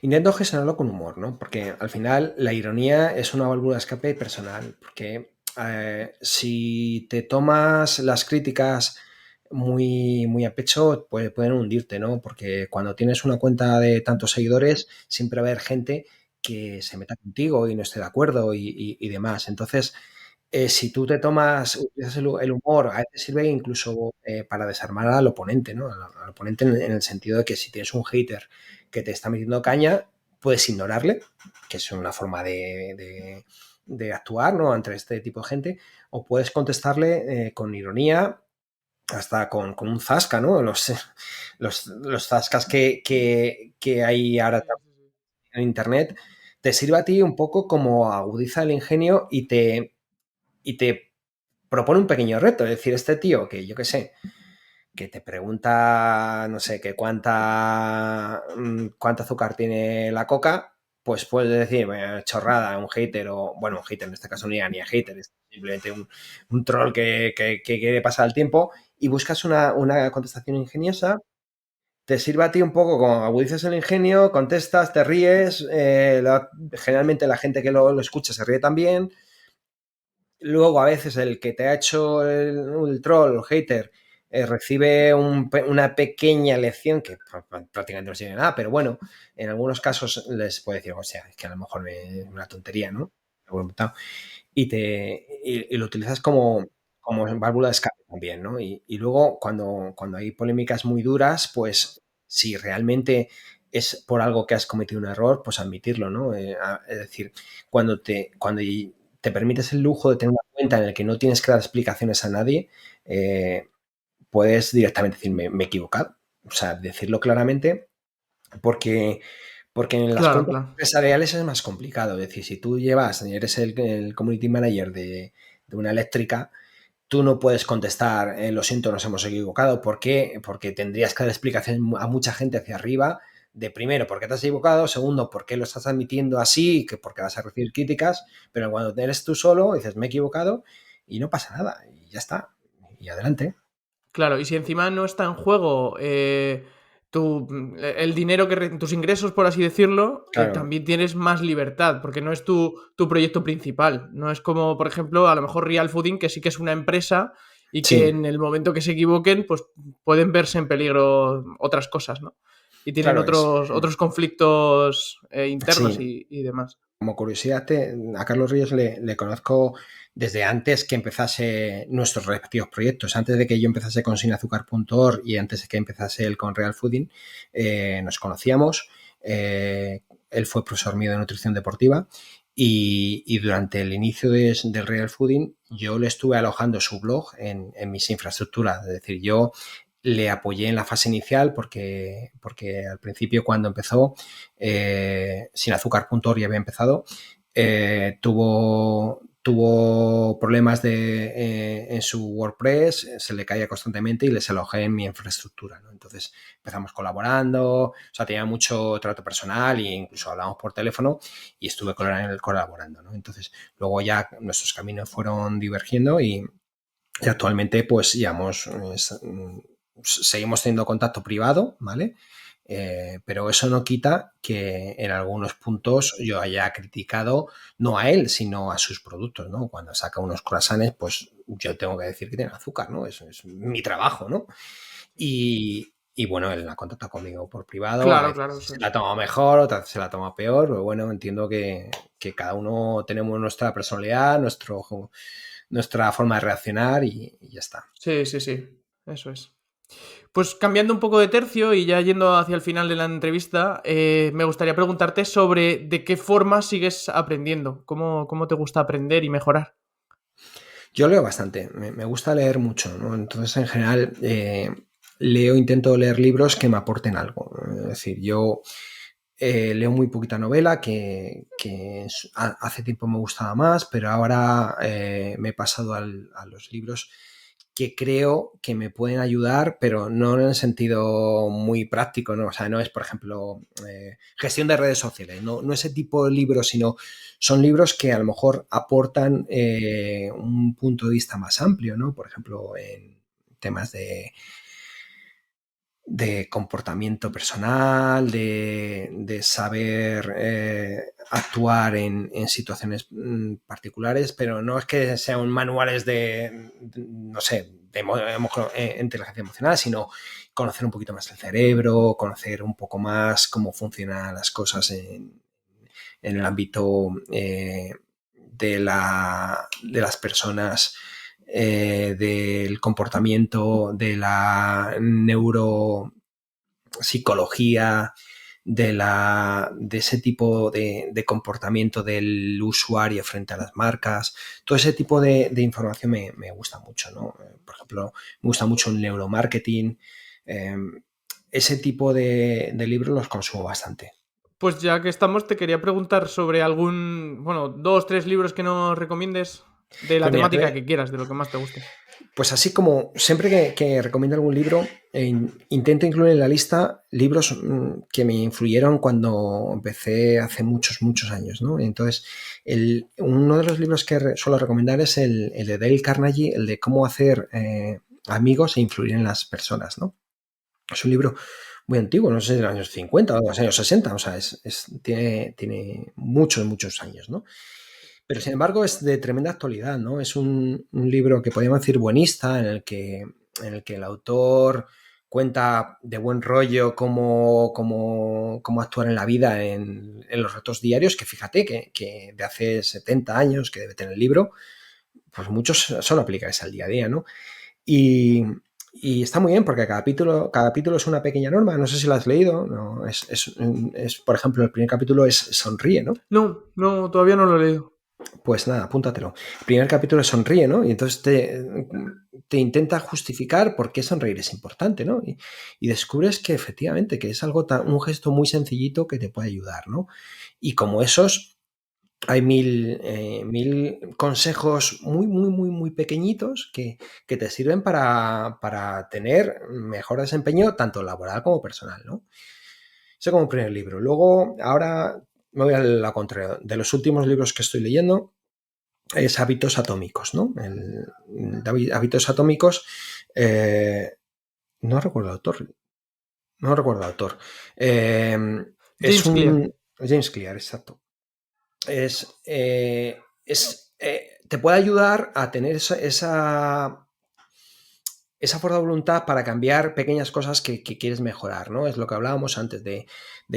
Intento gestionarlo con humor, ¿no? Porque al final la ironía es una válvula de escape personal, porque si te tomas las críticas muy a pecho, pueden hundirte, ¿no? Porque cuando tienes una cuenta de tantos seguidores, siempre va a haber gente que se meta contigo y no esté de acuerdo, y demás. Entonces, si tú utilizas el humor, a veces sirve incluso para desarmar al oponente, ¿no? Al oponente, en el sentido de que si tienes un hater que te está metiendo caña, puedes ignorarle, que es una forma de actuar, ¿no? Ante este tipo de gente, o puedes contestarle con ironía, hasta con un zasca, ¿no? Los zascas que hay ahora Sí, sí, sí. en internet, te sirve a ti un poco como agudiza el ingenio, y te propone un pequeño reto. Es decir, este tío que yo qué sé, que te pregunta, no sé, que cuánto azúcar tiene la coca, pues puedes decir, "Bueno, chorrada, un hater", o bueno, un hater en este caso ni a hater, es simplemente un troll que quiere pasar el tiempo, y buscas una contestación ingeniosa. Te sirve a ti un poco como agudizas el ingenio, contestas, te ríes, generalmente la gente que lo escucha se ríe también. Luego, a veces, el que te ha hecho el troll o hater recibe una pequeña lección que prácticamente no sirve de nada, pero bueno, en algunos casos les puede decir, o sea, es que a lo mejor es una tontería, ¿no? Y lo utilizas como válvula de escape también, ¿no? Y luego, cuando hay polémicas muy duras, pues si realmente es por algo que has cometido un error, pues admitirlo, ¿no? Es decir, cuando te permites el lujo de tener una cuenta en la que no tienes que dar explicaciones a nadie, puedes directamente decir, me he equivocado. o sea, decirlo claramente, porque, porque en las Claro, cuentas claro. empresariales es más complicado. Es decir, si tú eres el community manager de una eléctrica, tú no puedes contestar, lo siento, nos hemos equivocado. ¿Por qué? Porque tendrías que dar explicación a mucha gente hacia arriba de primero, ¿por qué te has equivocado? Segundo, ¿por qué lo estás admitiendo así? Que porque vas a recibir críticas, pero cuando eres tú solo, dices, me he equivocado y no pasa nada, y ya está, y adelante. Claro, y si encima no está en juego el dinero tus ingresos, por así decirlo, Claro, también tienes más libertad, porque no es tu proyecto principal. No es como, por ejemplo, a lo mejor Real Fooding, que sí que es una empresa y que sí, en el momento que se equivoquen, pues pueden verse en peligro otras cosas, ¿no? Y tienen claro es. otros conflictos internos Sí, y demás. como curiosidad, a Carlos Ríos le conozco desde antes que empezase nuestros respectivos proyectos. Antes de que yo empezase con sinazúcar.org y antes de que empezase él con Real Fooding, nos conocíamos. Él fue profesor mío de nutrición deportiva y durante el inicio del Real Fooding yo le estuve alojando su blog en mis infraestructuras. Es decir, yo le apoyé en la fase inicial porque al principio cuando empezó, sinazúcar.org ya había empezado, tuvo problemas en su WordPress, se le caía constantemente y les alojé en mi infraestructura, ¿no? Entonces empezamos colaborando, o sea, tenía mucho trato personal e incluso hablamos por teléfono y estuve con él colaborando, ¿no? Entonces luego ya nuestros caminos fueron divergiendo y actualmente pues seguimos teniendo contacto privado, ¿vale? Pero eso no quita que en algunos puntos yo haya criticado no a él, sino a sus productos, ¿no? Cuando saca unos croissants, pues yo tengo que decir que tienen azúcar, ¿no? Eso es mi trabajo, ¿no? Y bueno, él la contacta conmigo por privado, a Claro, veces claro, eso se es. la toma mejor, otras veces se la toma peor, pero bueno, entiendo que cada uno tenemos nuestra personalidad, nuestra forma de reaccionar y ya está. Sí, sí, sí. Eso es. Pues cambiando un poco de tercio y ya yendo hacia el final de la entrevista, me gustaría preguntarte sobre de qué forma sigues aprendiendo, cómo te gusta aprender y mejorar. Yo leo bastante, me gusta leer mucho, ¿no? Entonces, en general, intento leer libros que me aporten algo. Es decir, yo leo muy poquita novela, hace tiempo me gustaba más, pero ahora me he pasado a los libros que creo que me pueden ayudar, pero no en el sentido muy práctico, ¿no? O sea, no es, por ejemplo, gestión de redes sociales, no ese tipo de libros, sino son libros que a lo mejor aportan un punto de vista más amplio, ¿no? Por ejemplo, en temas de comportamiento personal, de saber actuar en situaciones particulares, pero no es que sean manuales no sé, inteligencia emocional, sino conocer un poquito más el cerebro, conocer un poco más cómo funcionan las cosas en el ámbito de las personas, del comportamiento, de la neuropsicología, de ese tipo de comportamiento del usuario frente a las marcas. Todo ese tipo de información me gusta mucho, ¿no? Por ejemplo, me gusta mucho el neuromarketing. Eh, Ese tipo de libros los consumo bastante. Pues ya que estamos, te quería preguntar sobre dos, tres libros que nos recomiendes de la Pues mira, temática que quieras, de lo que más te guste. pues así como siempre que recomiendo algún libro, intento incluir en la lista libros que me influyeron cuando empecé hace muchos, muchos años, ¿no? Entonces, uno de los libros que suelo recomendar es el de Dale Carnegie, el de cómo hacer amigos e influir en las personas, ¿no? Es un libro muy antiguo, no sé, de los años 50 o de los años 60, o sea, tiene muchos, muchos años, ¿no? Pero sin embargo es de tremenda actualidad, ¿no? Es un libro que podríamos decir buenista, en el que el autor cuenta de buen rollo cómo actuar en la vida en los retos diarios, que fíjate que de hace 70 años que debe tener el libro, pues muchos son aplicables al día a día, ¿no? Y, y está muy bien porque cada capítulo es una pequeña norma, no sé si lo has leído, ¿no? Por ejemplo, el primer capítulo es Sonríe, ¿no? No, no, todavía no lo he leído. Pues nada, apúntatelo. El primer capítulo es sonríe, ¿no? Y entonces te intenta justificar por qué sonreír es importante, ¿no? Y descubres que efectivamente que es algo un gesto muy sencillito que te puede ayudar, ¿no? Y como esos, hay mil consejos muy, muy, muy, muy pequeñitos que te sirven para tener mejor desempeño tanto laboral como personal, ¿no? Eso como primer libro. Luego, ahora me voy a la contraria. De los últimos libros que estoy leyendo es Hábitos Atómicos, ¿no? Hábitos Atómicos, no recuerdo el autor, no recuerdo el autor. Es James Clear. un... James Clear, exacto. Te puede ayudar a tener esa fuerza de voluntad para cambiar pequeñas cosas que quieres mejorar, ¿no? Es lo que hablábamos antes de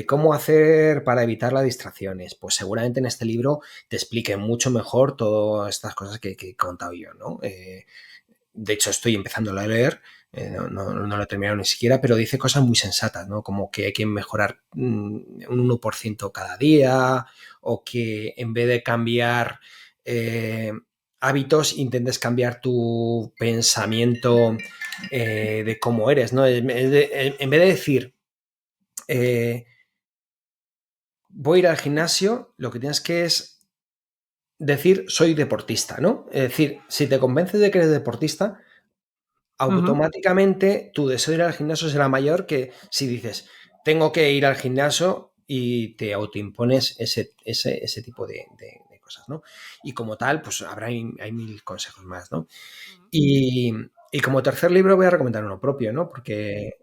cómo hacer para evitar las distracciones. Pues seguramente en este libro te explique mucho mejor todas estas cosas que he contado yo, ¿no? De hecho, estoy empezando a leer, no lo he terminado ni siquiera, pero dice cosas muy sensatas, ¿no? Como que hay que mejorar un 1% cada día, o que en vez de cambiar hábitos, intentes cambiar tu pensamiento de cómo eres, ¿no? En vez de decir, voy a ir al gimnasio, lo que tienes que es decir, soy deportista, ¿no? Es decir, si te convences de que eres deportista, Ujú. automáticamente tu deseo de ir al gimnasio será mayor que si dices, tengo que ir al gimnasio y te autoimpones ese tipo de cosas, ¿no? Y como tal, pues hay mil consejos más, ¿no? Y, y como tercer libro voy a recomendar uno propio, ¿no? Porque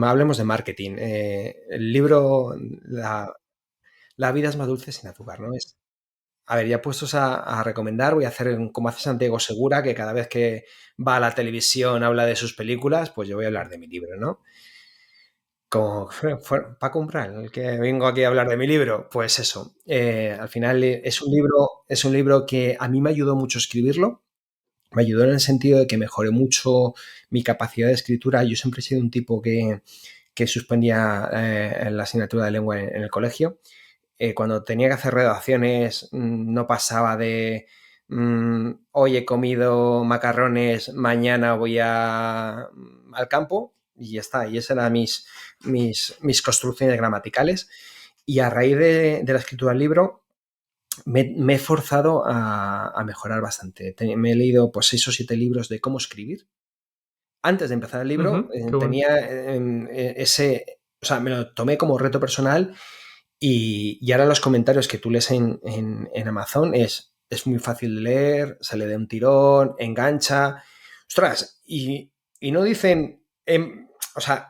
hablemos de marketing. El libro La vida es más dulce sin azúcar, ¿no? A ver, ya puestos a recomendar, voy a hacer como hace Santiago Segura, que cada vez que va a la televisión habla de sus películas, pues yo voy a hablar de mi libro, ¿no? Como para comprar, el que vengo aquí a hablar de mi libro, pues eso. Al final es un libro que a mí me ayudó mucho escribirlo. Me ayudó en el sentido de que mejoré mucho mi capacidad de escritura. Yo siempre he sido un tipo que suspendía la asignatura de lengua en el colegio. Cuando tenía que hacer redacciones, no pasaba de hoy he comido macarrones, mañana voy al campo y ya está. Y esas eran mis construcciones gramaticales. Y a raíz de la escritura del libro me he forzado a mejorar bastante. Me he leído pues 6 o 7 libros de cómo escribir. Antes de empezar el libro Qué bueno. tenía o sea, me lo tomé como reto personal y ahora los comentarios que tú lees en Amazon es muy fácil de leer, se le da un tirón, engancha. Ostras, y no dicen, o sea,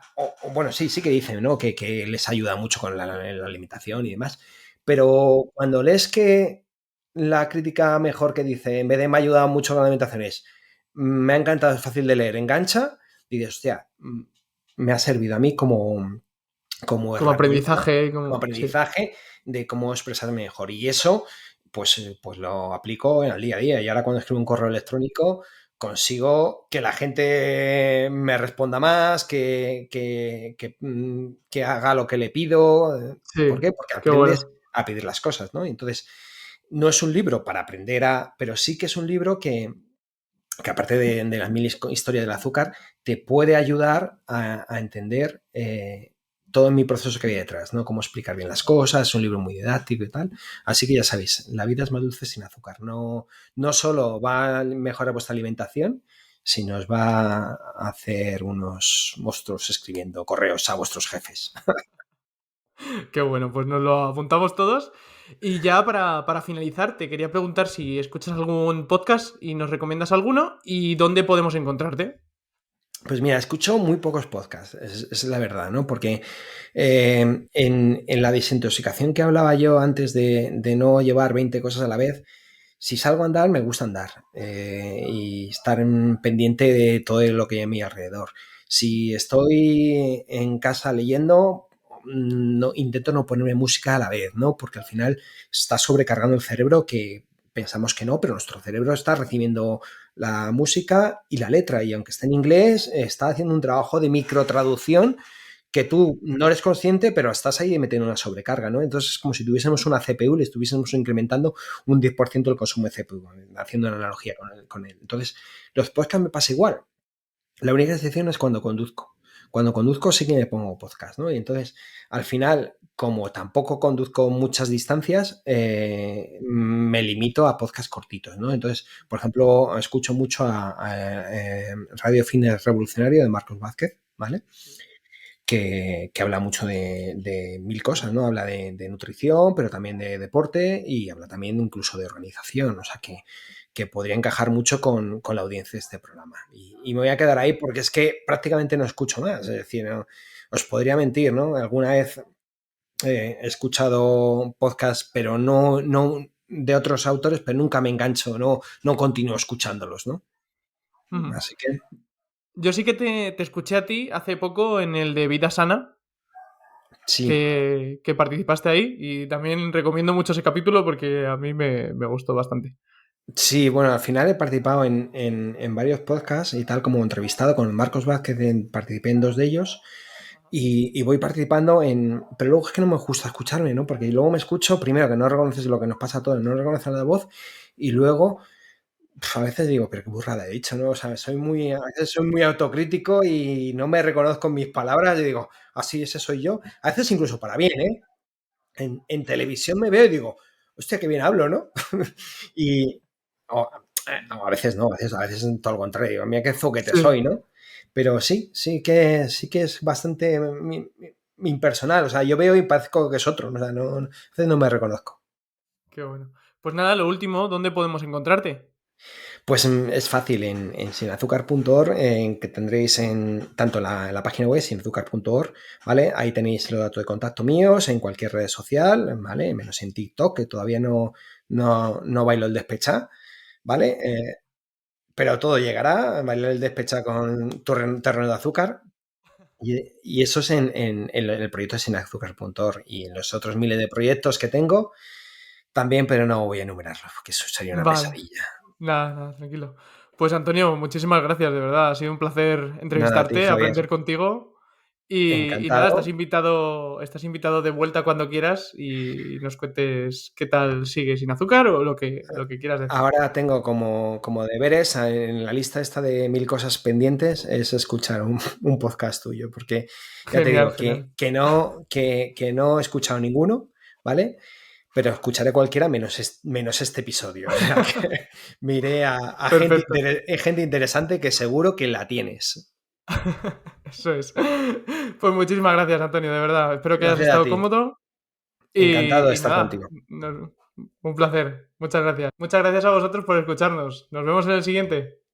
bueno, sí que dicen, ¿no? Que les ayuda mucho con la alimentación y demás. Pero cuando lees que la crítica mejor que dice, en vez de me ha ayudado mucho con la alimentación, es me ha encantado, es fácil de leer, engancha, dices, hostia, me ha servido a mí como Como herramienta, aprendizaje, como como... Sí. aprendizaje de cómo expresarme mejor. Y eso, pues lo aplico en el día a día. Y ahora cuando escribo un correo electrónico, consigo que la gente me responda más, que haga lo que le pido. ¿Por Sí, qué? Porque qué aprendes bueno. a pedir las cosas, ¿no? Entonces, no es un libro para aprender pero sí que es un libro que aparte de las mil historias del azúcar, te puede ayudar a entender todo mi proceso que hay detrás, ¿no? Cómo explicar bien las cosas, es un libro muy didáctico y tal. Así que ya sabéis, la vida es más dulce sin azúcar. No solo va a mejorar vuestra alimentación, sino os va a hacer unos monstruos escribiendo correos a vuestros jefes. Qué bueno, pues nos lo apuntamos todos. Y ya para finalizar, te quería preguntar si escuchas algún podcast y nos recomiendas alguno y dónde podemos encontrarte. Pues mira, escucho muy pocos podcasts, es la verdad, ¿no? Porque en la desintoxicación que hablaba yo antes de no llevar 20 cosas a la vez, si salgo a andar, me gusta andar y estar pendiente de todo lo que hay a mi alrededor. Si estoy en casa leyendo, no, intento no ponerme música a la vez, ¿no? Porque al final está sobrecargando el cerebro que pensamos que no, pero nuestro cerebro está recibiendo la música y la letra y aunque esté en inglés, está haciendo un trabajo de microtraducción que tú no eres consciente, pero estás ahí metiendo una sobrecarga, ¿no? Entonces es como si tuviésemos una CPU y le estuviésemos incrementando un 10% el consumo de CPU, haciendo una analogía con él. Entonces, los podcasts me pasa igual. La única excepción es cuando conduzco. Cuando conduzco sí que me pongo podcast, ¿no? Y entonces, al final, como tampoco conduzco muchas distancias, me limito a podcast cortitos, ¿no? Entonces, por ejemplo, escucho mucho a Radio Fitness Revolucionario de Marcos Vázquez, ¿vale? Que habla mucho de mil cosas, ¿no? Habla de nutrición, pero también de deporte y habla también incluso de organización, o sea que podría encajar mucho con la audiencia de este programa. Y me voy a quedar ahí porque es que prácticamente no escucho más, es decir, no, os podría mentir, ¿no? Alguna vez he escuchado podcasts, pero no de otros autores, pero nunca me engancho, no continúo escuchándolos, ¿no? Ujú. Así que Yo sí que te escuché a ti hace poco en el de Vida Sana, sí. que participaste ahí, y también recomiendo mucho ese capítulo porque a mí me gustó bastante. Sí, bueno, al final he participado en varios podcasts y tal como entrevistado con Marcos Vázquez, participé en 2 de ellos y voy participando pero luego es que no me gusta escucharme, ¿no? Porque luego me escucho, primero que no reconoces lo que nos pasa a todos, no reconoces la voz y luego a veces digo, pero qué burrada he dicho, ¿no? O sea, a veces soy muy autocrítico y no me reconozco en mis palabras y digo, así ese soy yo. A veces incluso para bien, ¿eh? En televisión me veo y digo, hostia, qué bien hablo, ¿no? y o, no, a veces no, a veces es todo lo contrario. A mí qué zoquete Sí, soy, ¿no? Pero sí que es bastante impersonal. O sea, yo veo y parezco que es otro. O sea, a veces no me reconozco. qué bueno. Pues nada, lo último, ¿dónde podemos encontrarte? Pues es fácil en sinazúcar.org, en que tendréis tanto la página web sinazúcar.org, ¿vale? Ahí tenéis los datos de contacto míos en cualquier red social, ¿vale? Menos en TikTok, que todavía no bailo el despechá, ¿vale? Pero todo llegará, bailar el despechá con terreno de azúcar. Y eso es en el proyecto de sinazúcar.org y en los otros miles de proyectos que tengo también, pero no voy a enumerarlos, porque eso sería una Vale, pesadilla. nada, nada, tranquilo. Pues Antonio, muchísimas gracias, de verdad. Ha sido un placer Nada, a ti, entrevistarte, Javier. aprender contigo. Y nada, Encantado. estás invitado de vuelta cuando quieras y nos cuentes qué tal sigue sin azúcar o lo que quieras decir. Ahora tengo como deberes en la lista esta de 1000 cosas pendientes es escuchar un podcast tuyo, porque ya te Genial, digo genial. que no he escuchado ninguno, ¿vale? Pero escucharé cualquiera menos este episodio. O sea que miré a Perfecto. gente interesante que seguro que la tienes. Eso es. Pues muchísimas gracias, Antonio, de verdad. Espero que hayas Gracias a estado ti. cómodo Encantado de y estar nada, contigo. un placer. Muchas gracias. Muchas gracias a vosotros por escucharnos. Nos vemos en el siguiente.